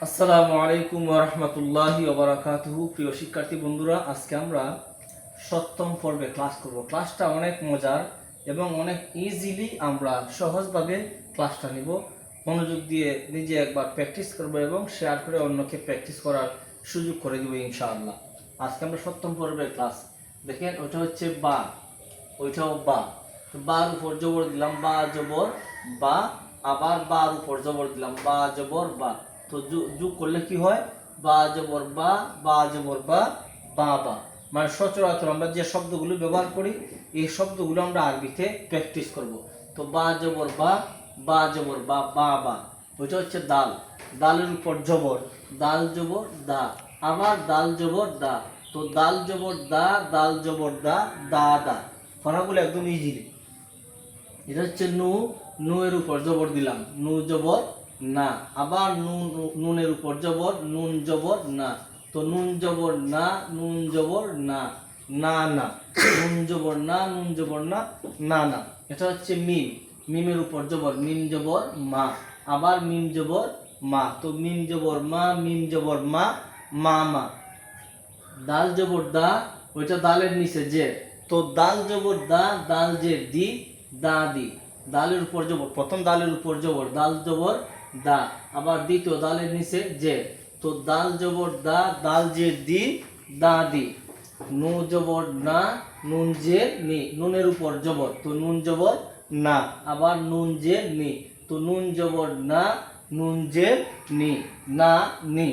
আসসালামু আলাইকুম ওয়া রাহমাতুল্লাহি ওয়া বারাকাতুহু। প্রিয় শিক্ষার্থী বন্ধুরা, আজকে আমরা সপ্তম পর্বে ক্লাস করব। ক্লাসটা অনেক মজার এবং অনেক ইজিলি আমরা সহজভাবে ক্লাসটা নিব। মনোযোগ দিয়ে নিজে একবার প্র্যাকটিস করব এবং শেয়ার করে অন্যকে প্র্যাকটিস করার সুযোগ করে দেব ইনশাআল্লাহ। আজকে আমরা সপ্তম পর্বের ক্লাস। দেখেন, ওটা হচ্ছে বা, ওইটাও বা। বার উপর জবর দিলাম, বা জবর বা, আবার বার উপর জবর দিলাম, বা জবর বা। তো যোগ করলে কি হয়? বা জবর বা, বা জবর বা, বা বা। মানে সচরাচর আমরা যে শব্দগুলো ব্যবহার করি এই শব্দগুলো আমরা আরবিতে প্র্যাকটিস করব। তো বা জবর বা, বা জবর বা, বা বা। ওইটা হচ্ছে দাল। দালের উপর জবর, দাল জবর দা, আবার দাল জবর দা। তো দাল জবর দা, দাল জবর দা, দা দা। ফলাগুলো একদম ইজিলি। এটা হচ্ছে নু, নু এর উপর জবর দিলাম, নু জবর না, আবার নুনের উপর জবর, নুন জবর না। তো নুন জবর না, নুন জবর না, না না। নুন জবর না, নুন জবর না, না না। এটা হচ্ছে মিম, মিমের উপর জবর, মিম জবর মা, আবার মিম জবর মা। তো মিম জবর মা, মিম জবর মা, মা মা। দাল জবর দা, ওইটা দালের নিচে যে। তো দাল জবর দা, দাল যে দি, দা দি। দালের উপর জবর, প্রথম দালের উপর জবর, দাল জবর দা, আবার দ্বিতীয় দালের নিচে যে। তো দাল জবর দা, দাল যে দি, দা দি। নু জবর না, নুন যে নি, নুনের উপর জবর। তো নুন জবর না, আবার নুন যে নি। তো নুন জবর না, নুন যে নি, না নি।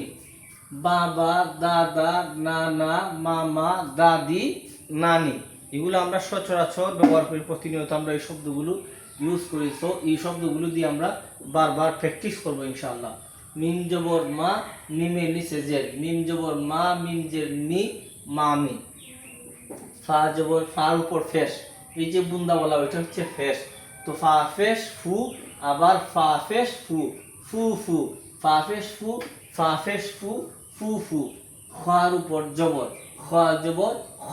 বাবা, দাদা, নানা, মামা, দাদি, নানি। এগুলো আমরা সচরাচর ব্যবহার করি, প্রতিনিয়ত আমরা এই শব্দগুলো ইউজ করি। তো এই শব্দগুলো দিয়ে আমরা বারবার প্র্যাকটিস করবো ইনশাআল্লাহ। মিম জবর মা, মিমের নিচে জের, মিম জবর মা, মিম জের মি, মামি। ফা জবর, ফার উপর ফেস, এই যে বুন্দা বলা ওইটা হচ্ছে ফেস। তো ফা ফেস ফু, আবার ফা ফেস ফু, ফু ফু। ফা ফেস ফু, ফা ফেস ফু, ফু ফু। খার উপর জবর, খা জবর খ,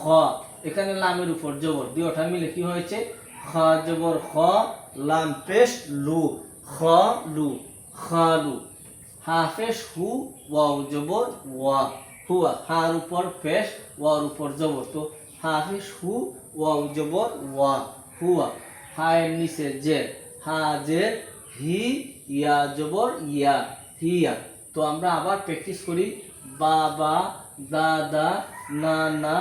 এখানে লামের উপর জবর, দুইটা মিলে কি হয়েছে? খা জবর খ, লাম পেশ লু, খ লু, খালু। হাফেশ হু, ওয়াও জবর ওয়া, হুয়া। হার উপর পেশ, ওয়ার উপর জবর। তো হাফেশ হু, ওয়াও জবর ওয়া, হুয়া। হায়ের নিচে জের, হা জের হি, ইয়া জবর ইয়া, হিয়া। তো আমরা আবার প্র্যাকটিস করি। বাবা, দাদা, নানা,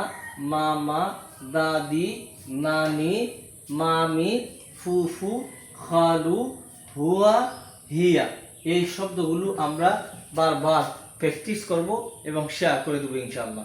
মামা, দাদি, নানি, মামি, ফুফু, খালু, হুয়া, হিয়া। এই শব্দগুলো আমরা বারবার প্র্যাকটিস করব এবং শেয়ার করে দেবো ইনশাআল্লাহ।